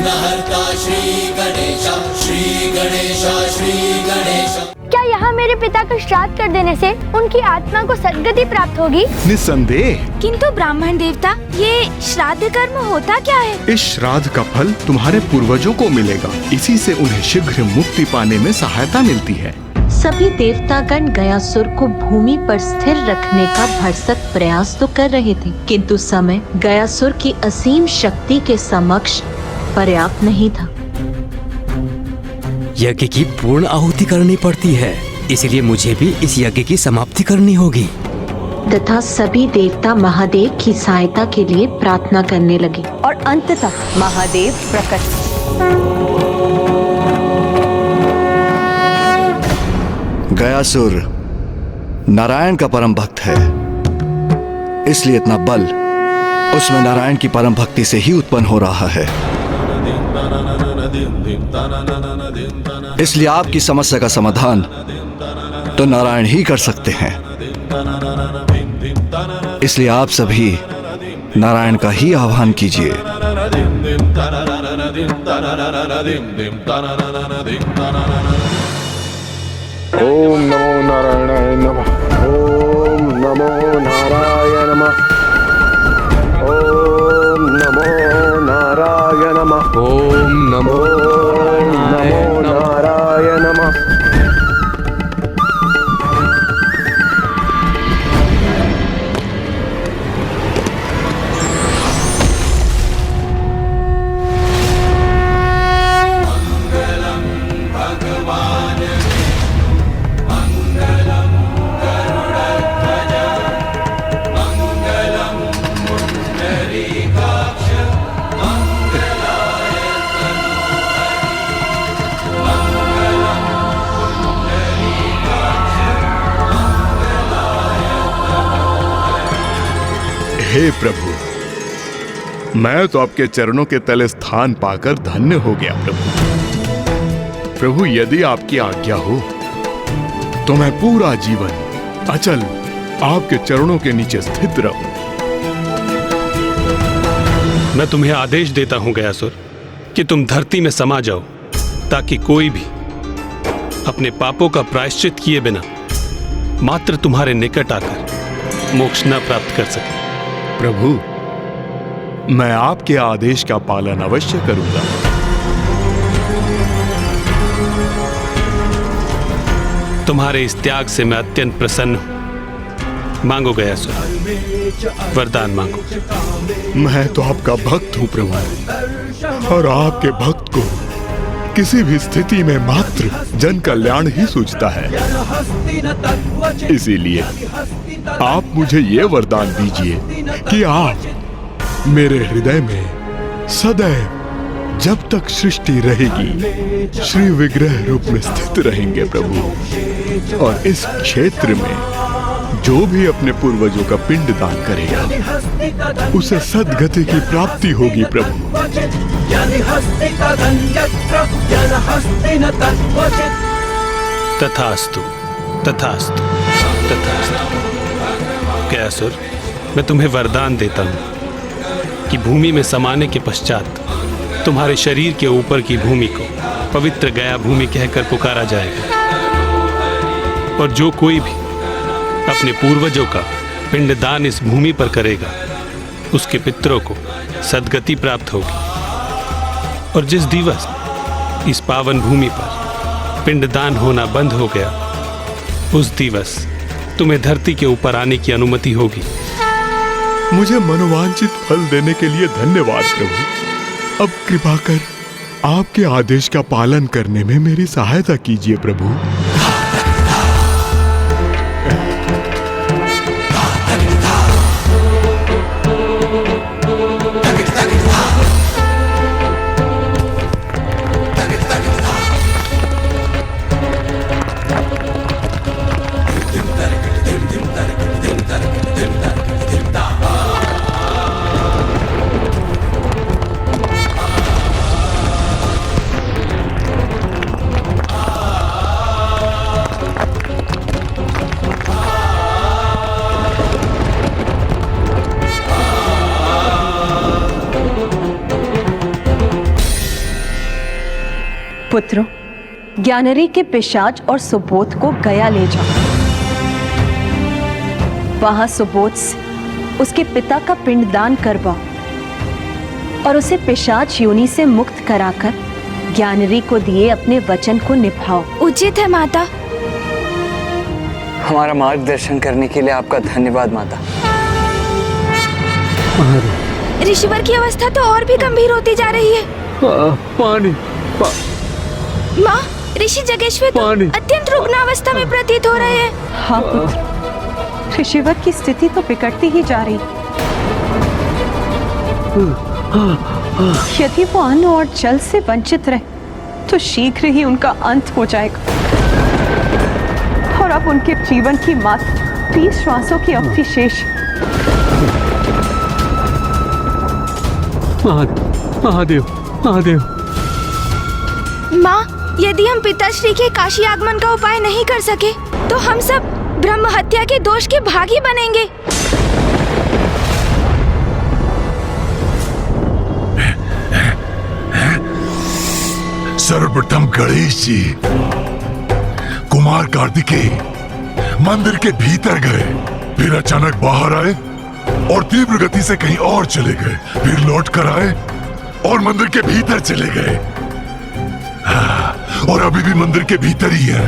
विघ्नहर्ता श्री गणेशा, श्री गणेशा, श्री गणेशा। क्या यहाँ मेरे पिता का श्राद्ध कर देने से उनकी आत्मा को सद्गति प्राप्त होगी? निस्संदेह। किंतु ब्राह्मण देवता, ये श्राद्ध कर्म होता क्या है? इस श्राद्ध का फल तुम्हारे पूर्वजों को मिलेगा। इसी से उन्हें शीघ्र मुक्ति पाने में सहायता मिलती है। सभी देवतागण गयासुर को भूमि पर स्थिर रखने का भरसक प्रयास तो कर रहे थे, किंतु समय गयासुर की असीम शक्ति के समक्ष पर्याप्त नहीं था। यज्ञ की पूर्ण आहुति करनी पड़ती है, इसलिए मुझे भी इस यज्ञ की समाप्ति करनी होगी। तथा सभी देवता महादेव की सहायता के लिए प्रार्थना करने लगे और अंततः महादेव प्रकट। गयासुर नारायण का परम भक्त है, इसलिए इतना बल उसमें नारायण की परम भक्ति से ही उत्पन्न हो रहा है। इसलिए आपकी समस्या का समाधान तो नारायण ही कर सकते हैं। इसलिए आप सभी नारायण का ही आह्वान कीजिए। ओम नमो नारायणाय नमः। ओम नमो नारायण नमः। ओम नमो नारायण नमः। ओम नमो नारायण नमः। हे प्रभु, मैं तो आपके चरणों के तले स्थान पाकर धन्य हो गया। प्रभु, यदि आपकी आज्ञा हो तो मैं पूरा जीवन अचल आपके चरणों के नीचे स्थित रहूं। मैं तुम्हें आदेश देता हूं गयासुर कि तुम धरती में समा जाओ, ताकि कोई भी अपने पापों का प्रायश्चित किए बिना मात्र तुम्हारे निकट आकर मोक्ष न प्राप्त कर सके। प्रभु, मैं आपके आदेश का पालन अवश्य करूंगा। तुम्हारे इस त्याग से मैं अत्यंत प्रसन्न हूं। मांगो गयासुर, वरदान मांगो। मैं तो आपका भक्त हूं प्रभु, और आपके भक्त को किसी भी स्थिति में मात्र जन कल्याण ही सूझता है। इसीलिए आप मुझे ये वरदान दीजिए कि आप मेरे हृदय में सदैव जब तक सृष्टि रहेगी श्री विग्रह रूप में स्थित रहेंगे प्रभु। और इस क्षेत्र में जो भी अपने पूर्वजों का पिंड दान करेगा उसे सद्गति की प्राप्ति होगी प्रभु। तथास्तु, तथास्तु, तथास्तु। गयासुर, मैं तुम्हें वरदान देता हूं कि भूमि में समाने के पश्चात तुम्हारे शरीर के ऊपर की भूमि को पवित्र गया भूमि कहकर पुकारा जाएगा, और जो कोई भी अपने पूर्वजों का पिंडदान इस भूमि पर करेगा उसके पितरों को सद्गति प्राप्त होगी। और जिस दिवस इस पावन भूमि पर पिंडदान होना बंद हो गया, उस दिवस तुम्हें धरती के ऊपर आने की अनुमति होगी। मुझे मनोवांछित फल देने के लिए धन्यवाद प्रभु। अब कृपा कर आपके आदेश का पालन करने में मेरी सहायता कीजिए प्रभु। पुत्रों, ज्ञानरी के पिशाच और सुबोध को गया ले जाओ। वहां सुबोध से उसके पिता का पिंडदान करवाओ और उसे पिशाच योनि से मुक्त कराकर ज्ञानरी को दिए अपने वचन को निभाओ। उचित है माता। हमारा मार्गदर्शन करने के लिए आपका धन्यवाद माता। ऋषिवर की अवस्था तो और भी गंभीर होती जा रही है। पानी माँ, ऋषि जगेश्वर तो अत्यंत रुग्ण अवस्था में प्रतीत हो रहे हैं। हाँ पुत्र, ऋषिवर की स्थिति तो बिगड़ती ही जा रही। यदि वो अन्न और जल से वंचित रहे तो शीघ्र ही उनका अंत हो जाएगा और अब उनके जीवन की मात्र 20 श्वासों की अवधि शेष। महादेव महादेव। माँ, यदि हम पिताश्री के काशी आगमन का उपाय नहीं कर सके तो हम सब ब्रह्म हत्या के दोष के भागी बनेंगे। सर्वप्रथम गणेश जी कुमार कार्तिकेय मंदिर के भीतर गए, फिर अचानक बाहर आए और तीव्र गति से कहीं और चले गए, फिर लौट कर आए और मंदिर के भीतर चले गए। और अभी भी मंदिर के भीतर ही है।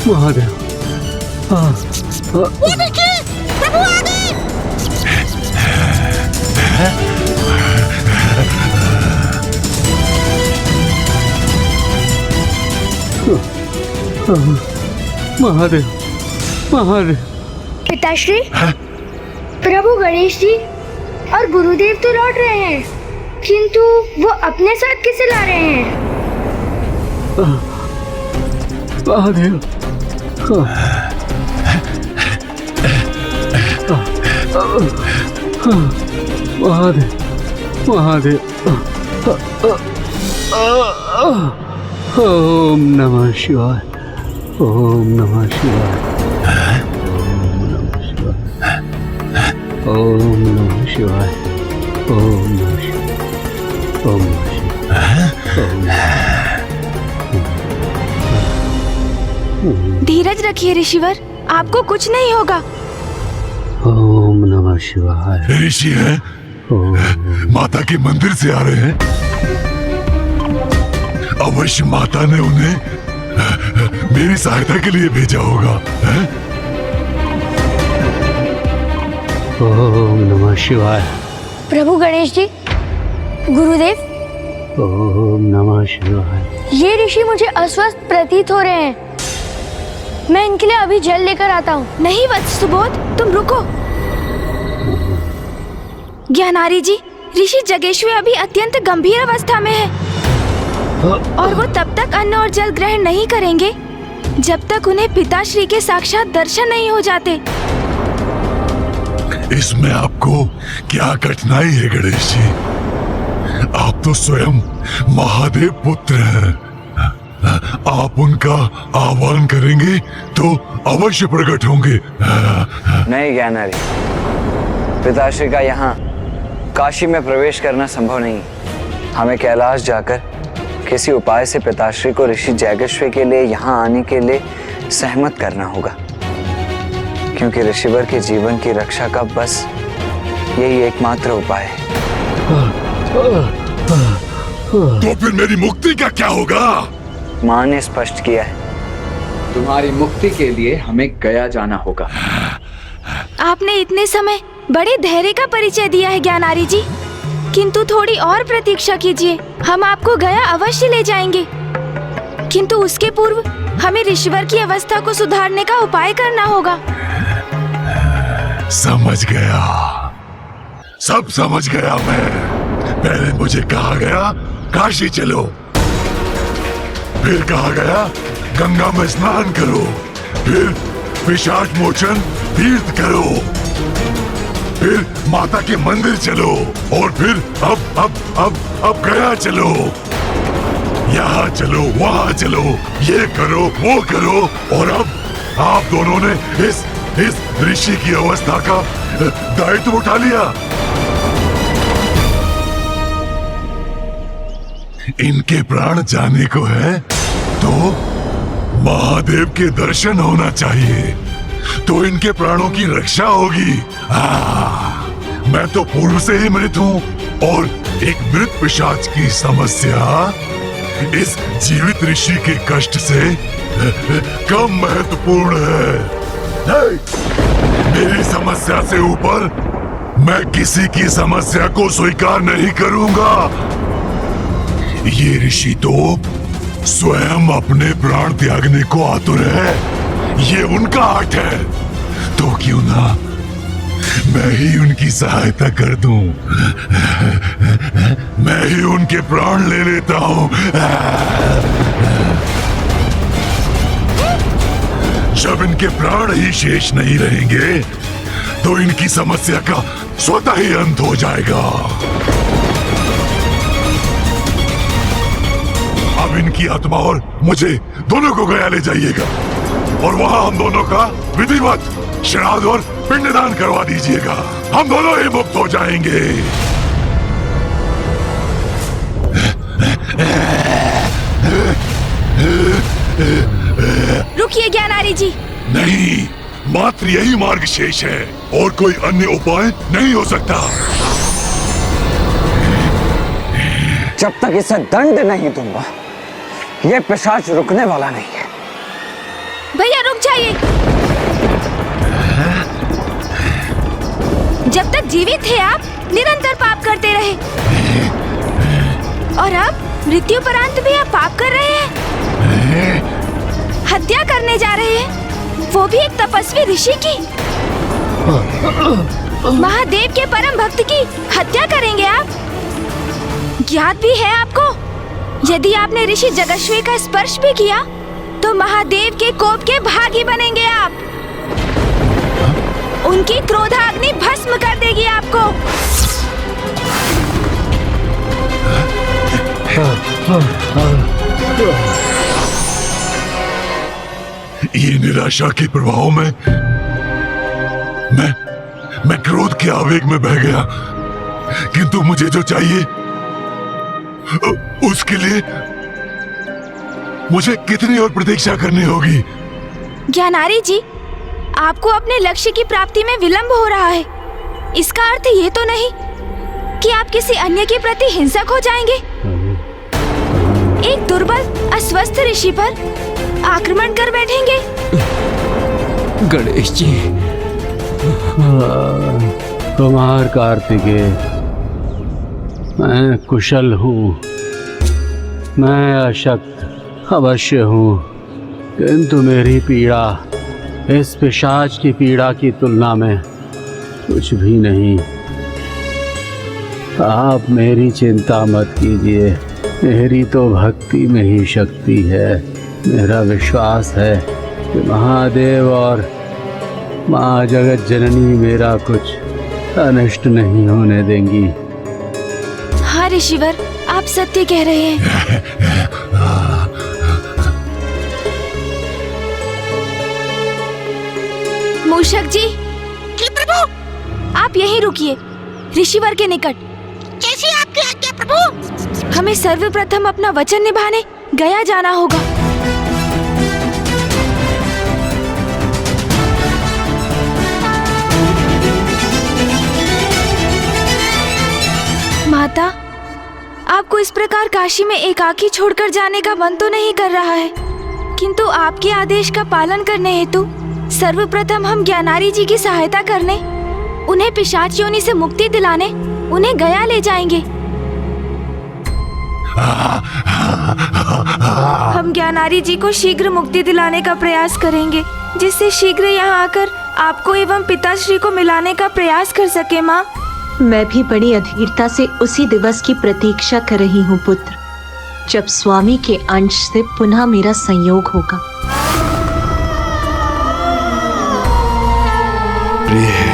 महादेव। वो देखिए, प्रभु आ गए। महादेव महादेव। पिताश्री, प्रभु गणेश जी और गुरुदेव तो लौट रहे हैं, किंतु वो अपने साथ किसे ला रहे हैं? महादेव। महादेव महादेव। ओम नमः शिवाय। ओम नमः शिवाय। ओम नमः शिवाय। ओम नमः शिवाय। ओम नमः। धीरज रखिए ऋषिवर, आपको कुछ नहीं होगा। ओम नमः शिवाय। ऋषि हैं, माता के मंदिर से आ रहे हैं। अवश्य माता ने उन्हें मेरी सहायता के लिए भेजा होगा। ओम नमः शिवाय। प्रभु गणेश जी, गुरुदेव, ओम नमः शिवाय। ये ऋषि मुझे अस्वस्थ प्रतीत हो रहे हैं। मैं इनके लिए अभी जल लेकर आता हूँ। नहीं वत्स सुबोध, तुम रुको। ज्ञानारी जी, ऋषि जगेश्वर अभी अत्यंत गंभीर अवस्था में है और वो तब तक अन्न और जल ग्रहण नहीं करेंगे जब तक उन्हें पिताश्री के साक्षात दर्शन नहीं हो जाते। इसमें आपको क्या कठिनाई है गणेश जी? आप तो स्वयं महादेव पुत्र हैं। आप उनका आह्वान करेंगे तो अवश्य प्रकट होंगे। नहीं ज्ञानरी, पिताश्री का यहाँ काशी में प्रवेश करना संभव नहीं। हमें कैलाश जाकर किसी उपाय से पिताश्री को ऋषि जगेश्वर के लिए यहाँ आने के लिए सहमत करना होगा, क्योंकि ऋषिवर के जीवन की रक्षा का बस यही एकमात्र उपाय है। तो फिर मेरी मुक्ति का क्या होगा? माँ ने स्पष्ट किया है, तुम्हारी मुक्ति के लिए हमें गया जाना होगा। आपने इतने समय बड़े धैर्य का परिचय दिया है ज्ञानारी जी, किंतु थोड़ी और प्रतीक्षा कीजिए। हम आपको गया अवश्य ले जाएंगे, किंतु उसके पूर्व हमें ऋषिवर की अवस्था को सुधारने का उपाय करना होगा। समझ गया, सब समझ गया मैं। पहले मुझे कहा गया काशी चलो, फिर कहा गया गंगा में स्नान करो, फिर पिशाच मोचन तीर्थ करो, फिर माता के मंदिर चलो और फिर अब गया चलो। यहाँ चलो, वहाँ चलो, ये करो, वो करो, और अब आप दोनों ने इस इस ऋषि की अवस्था का दायित्व उठा लिया। इनके प्राण जाने को है तो महादेव के दर्शन होना चाहिए, तो इनके प्राणों की रक्षा होगी। मैं तो पूर्व से ही मृत हूं और एक मृत पिशाच की समस्या इस जीवित ऋषि के कष्ट से कम महत्वपूर्ण है। मेरी समस्या से ऊपर मैं किसी की समस्या को स्वीकार नहीं करूंगा। ये ऋषि तो स्वयं अपने प्राण त्यागने को आतुर है, ये उनका आर्ट है, तो क्यों ना मैं ही उनकी सहायता कर दूं। मैं ही उनके प्राण ले लेता हूं। जब इनके प्राण ही शेष नहीं रहेंगे तो इनकी समस्या का स्वतः ही अंत हो जाएगा। अब इनकी आत्मा और मुझे दोनों को गया ले जाइएगा और वहां हम दोनों का विधिवत श्राद्ध और पिंडदान करवा दीजिएगा। हम दोनों ही मुक्त हो जाएंगे। रुकिए ज्ञानारी जी। नहीं, मात्र यही मार्ग शेष है और कोई अन्य उपाय नहीं हो सकता। जब तक इसे दंड नहीं दूंगा ये पिशाच रुकने वाला नहीं है। भैया रुक जाइए। जब तक जीवित थे आप निरंतर पाप करते रहे और अब मृत्युपरांत भी आप पाप कर रहे हैं। हत्या करने जा रहे हैं, वो भी एक तपस्वी ऋषि की। महादेव के परम भक्त की हत्या करेंगे आप। ज्ञात भी है आपको, यदि आपने ऋषि जगश्वी का स्पर्श भी किया तो महादेव के कोप के भागी बनेंगे आप। उनकी क्रोधाग्नि भस्म कर देगी आपको। ये निराशा के प्रभाव में मैं क्रोध के आवेग में बह गया, किंतु मुझे जो चाहिए उसके लिए मुझे कितनी और प्रतीक्षा करनी होगी? ज्ञानारी जी, आपको अपने लक्ष्य की प्राप्ति में विलंब हो रहा है। इसका अर्थ ये तो नहीं कि आप किसी अन्य के प्रति हिंसक हो जाएंगे। एक दुर्बल अस्वस्थ ऋषि पर आक्रमण कर बैठेंगे। गणेश जी, कुमार कार्तिकेय, मैं कुशल हूँ, मैं अशक्त अवश्य हूँ, किंतु मेरी पीड़ा इस पिशाच की पीड़ा की तुलना में कुछ भी नहीं। आप मेरी चिंता मत कीजिए, मेरी तो भक्ति में ही शक्ति है। मेरा विश्वास है कि महादेव और माँ जगत जननी मेरा कुछ अनिष्ट नहीं होने देंगी। हाँ ऋषिवर, आप सत्य कह रहे हैं। मूषक जी, प्रभु, आप यहीं रुकिए, ऋषिवर के निकट। कैसी आपकी आज्ञा प्रभु? हमें सर्वप्रथम अपना वचन निभाने गया जाना होगा। माता, आपको इस प्रकार काशी में एकाकी छोड़कर जाने का मन तो नहीं कर रहा है, किंतु आपके आदेश का पालन करने हेतु सर्वप्रथम हम ज्ञानारी जी की सहायता करने, उन्हें पिशाच योनि से मुक्ति दिलाने उन्हें गया ले जाएंगे। हम ज्ञानारी जी को शीघ्र मुक्ति दिलाने का प्रयास करेंगे, जिससे शीघ्र यहाँ आकर आपको एवं पिताश्री को मिलाने का प्रयास कर सके। माँ, मैं भी बड़ी अधीरता से उसी दिवस की प्रतीक्षा कर रही हूँ पुत्र, जब स्वामी के अंश से पुनः मेरा संयोग होगा। प्रिय,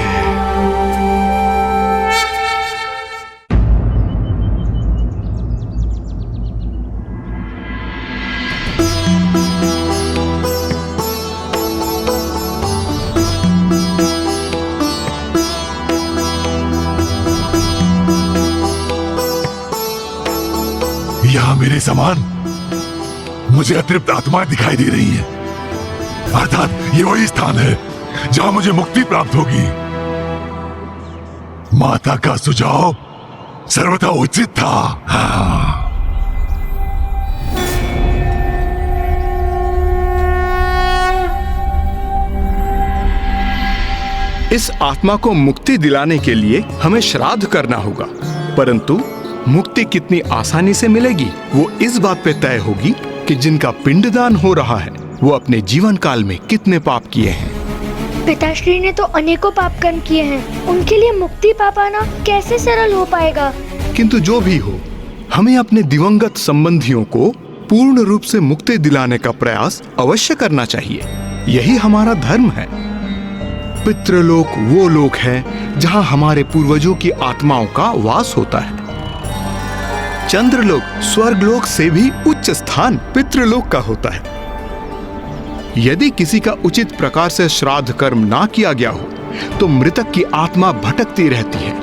मेरे समान मुझे अतृप्त आत्माएं दिखाई दे रही हैं। अर्थात ये वही स्थान है जहां मुझे मुक्ति प्राप्त होगी। माता का सुझाव सर्वथा उचित था। हाँ। इस आत्मा को मुक्ति दिलाने के लिए हमें श्राद्ध करना होगा, परंतु मुक्ति कितनी आसानी से मिलेगी वो इस बात पे तय होगी कि जिनका पिंडदान हो रहा है वो अपने जीवन काल में कितने पाप किए हैं। पिताश्री ने तो अनेकों पाप कर्म किए हैं, उनके लिए मुक्ति पा पाना कैसे सरल हो पाएगा। किंतु जो भी हो, हमें अपने दिवंगत संबंधियों को पूर्ण रूप से मुक्ति दिलाने का प्रयास अवश्य करना चाहिए। यही हमारा धर्म है। पितृलोक वो लोक है जहां हमारे पूर्वजों की आत्माओं का वास होता है। चंद्रलोक स्वर्गलोक से भी उच्च स्थान पितृलोक का होता है। यदि किसी का उचित प्रकार से श्राद्ध कर्म ना किया गया हो तो मृतक की आत्मा भटकती रहती है।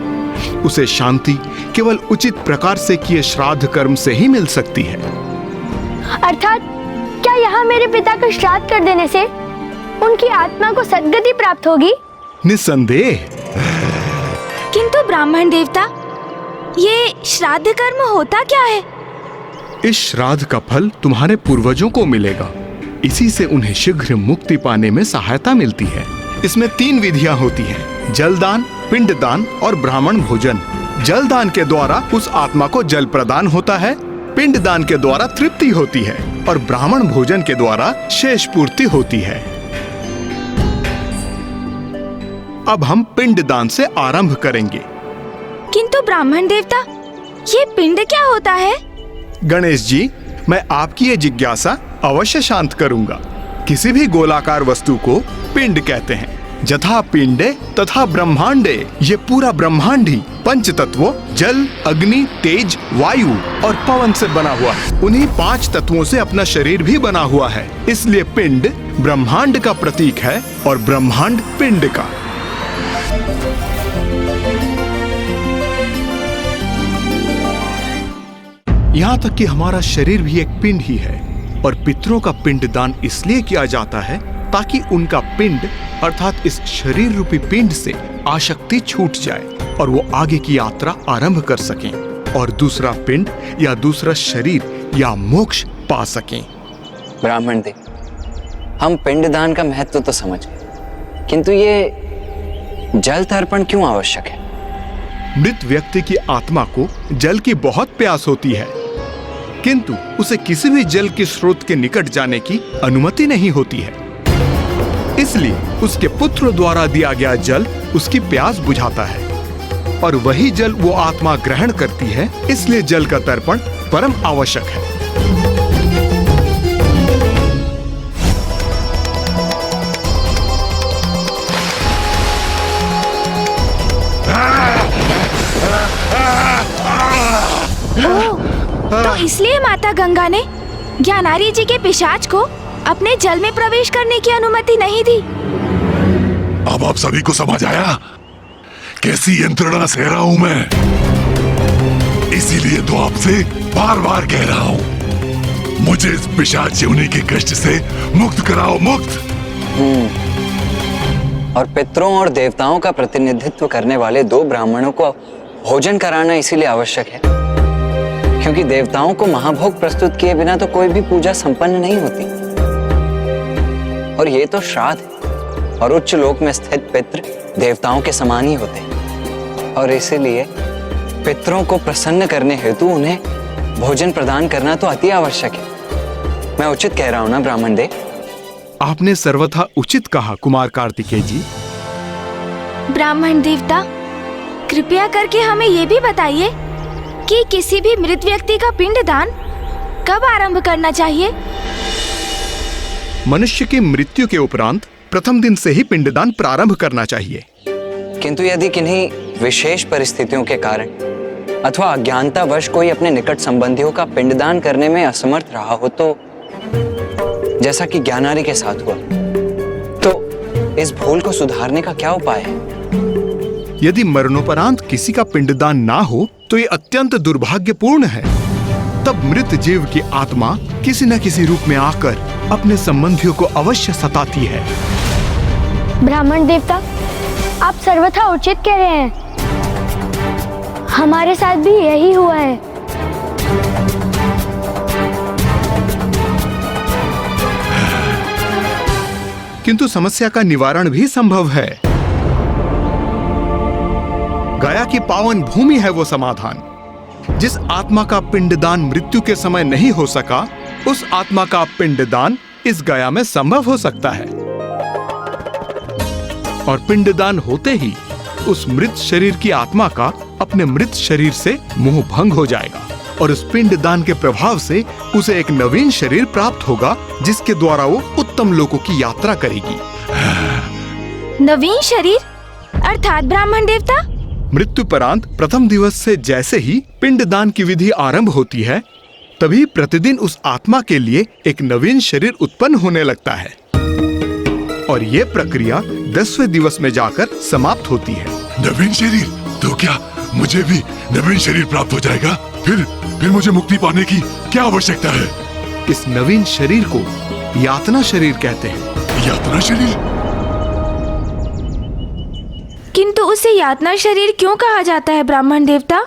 उसे शांति केवल उचित प्रकार से किए श्राद्ध कर्म से ही मिल सकती है। अर्थात क्या यहाँ मेरे पिता का श्राद्ध कर देने से उनकी आत्मा को सद्गति प्राप्त होगी? निस्संदेह। किंतु ब्राह्मण देवता, ये श्राद्ध कर्म होता क्या है? इस श्राद्ध का फल तुम्हारे पूर्वजों को मिलेगा। इसी से उन्हें शीघ्र मुक्ति पाने में सहायता मिलती है। इसमें 3 विधियां होती हैं: जलदान, पिंडदान और ब्राह्मण भोजन। जलदान के द्वारा उस आत्मा को जल प्रदान होता है, पिंडदान के द्वारा तृप्ति होती है और ब्राह्मण भोजन के द्वारा शेष पूर्ति होती है। अब हम पिंडदान से आरंभ करेंगे। किंतु ब्राह्मण देवता, ये पिंड क्या होता है? गणेश जी, मैं आपकी ये जिज्ञासा अवश्य शांत करूंगा। किसी भी गोलाकार वस्तु को पिंड कहते हैं। जथा पिंडे तथा ब्रह्मांडे, ये पूरा ब्रह्मांड ही पंच तत्वों जल, अग्नि, तेज, वायु और पवन से बना हुआ है। उन्हीं 5 तत्वों से अपना शरीर भी बना हुआ है। इसलिए पिंड ब्रह्मांड का प्रतीक है और ब्रह्मांड पिंड का। यहाँ तक कि हमारा शरीर भी एक पिंड ही है और पितरों का पिंडदान इसलिए किया जाता है ताकि उनका पिंड अर्थात इस शरीर रूपी पिंड से आसक्ति छूट जाए और वो आगे की यात्रा आरंभ कर सकें और दूसरा पिंड या दूसरा शरीर या मोक्ष पा सकें। ब्राह्मण देव, हम पिंडदान का महत्व तो समझ गए, किंतु ये जल तर्पण क्यों आवश्यक है? मृत व्यक्ति की आत्मा को जल की बहुत प्यास होती है, किंतु उसे किसी भी जल के स्रोत के निकट जाने की अनुमति नहीं होती है। इसलिए उसके पुत्र द्वारा दिया गया जल उसकी प्यास बुझाता है और वही जल वो आत्मा ग्रहण करती है। इसलिए जल का तर्पण परम आवश्यक है। तो इसलिए माता गंगा ने ज्ञानारी जी के पिशाच को अपने जल में प्रवेश करने की अनुमति नहीं दी। अब आप सभी को समझ आया कैसी यंत्रणा सह रहा हूं मैं। इसीलिए तो आपसे बार बार कह रहा हूं, मुझे इस पिशाच योनि के कष्ट से मुक्त कराओ, मुक्त। और पितरों और देवताओं का प्रतिनिधित्व करने वाले 2 ब्राह्मणों को भोजन कराना इसीलिए आवश्यक है क्योंकि देवताओं को महाभोग प्रस्तुत किए बिना तो कोई भी पूजा संपन्न नहीं होती। और ये तो श्राद्ध है और उच्च लोक में स्थित पितृ देवताओं के समान ही होते हैं और इसीलिए पितरों को प्रसन्न करने हेतु उन्हें भोजन प्रदान करना तो अति आवश्यक है। मैं उचित कह रहा हूं ना ब्राह्मण देव? आपने सर्वथा उचित कहा कुमार कार्तिकेय जी। ब्राह्मण देवता, कृपया करके हमें ये भी बताइए कि किसी भी मृत व्यक्ति का पिंडदान कब आरंभ करना चाहिए? मनुष्य की मृत्यु के उपरांत प्रथम दिन से ही पिंडदान प्रारंभ करना चाहिए। किंतु यदि किन्हीं विशेष परिस्थितियों के कारण अथवा अज्ञानतावश कोई अपने निकट संबंधियों का पिंडदान करने में असमर्थ रहा हो तो, जैसा कि ज्ञानारी के साथ हुआ, तो इस भूल को सुधारने का क्या उपाय है? यदि मरणोपरांत किसी का पिंडदान ना हो तो ये अत्यंत दुर्भाग्यपूर्ण है। तब मृत जीव की आत्मा किसी न किसी रूप में आकर अपने संबंधियों को अवश्य सताती है। ब्राह्मण देवता, आप सर्वथा उचित कह रहे हैं। हमारे साथ भी यही हुआ है। किंतु समस्या का निवारण भी संभव है। गया की पावन भूमि है वो समाधान। जिस आत्मा का पिंडदान मृत्यु के समय नहीं हो सका, उस आत्मा का पिंडदान इस गया में संभव हो सकता है। और पिंडदान होते ही उस मृत शरीर की आत्मा का अपने मृत शरीर से मोह भंग हो जाएगा और उस पिंडदान के प्रभाव से उसे एक नवीन शरीर प्राप्त होगा, जिसके द्वारा वो उत्तम लोकों की यात्रा करेगी। नवीन शरीर अर्थात ब्राह्मण देवता? मृत्युपरांत प्रथम दिवस से जैसे ही पिंडदान की विधि आरंभ होती है, तभी प्रतिदिन उस आत्मा के लिए एक नवीन शरीर उत्पन्न होने लगता है और ये प्रक्रिया 10वें दिवस में जाकर समाप्त होती है। नवीन शरीर? तो क्या मुझे भी नवीन शरीर प्राप्त हो जाएगा? फिर मुझे मुक्ति पाने की क्या आवश्यकता है? इस नवीन शरीर को यातना शरीर कहते हैं। यातना शरीर? किंतु उसे यातना शरीर क्यों कहा जाता है ब्राह्मण देवता?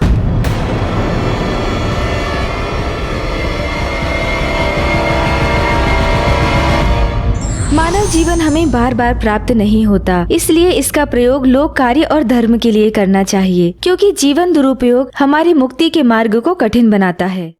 मानव जीवन हमें बार बार प्राप्त नहीं होता, इसलिए इसका प्रयोग लोक कार्य और धर्म के लिए करना चाहिए, क्योंकि जीवन दुरुपयोग हमारी मुक्ति के मार्ग को कठिन बनाता है।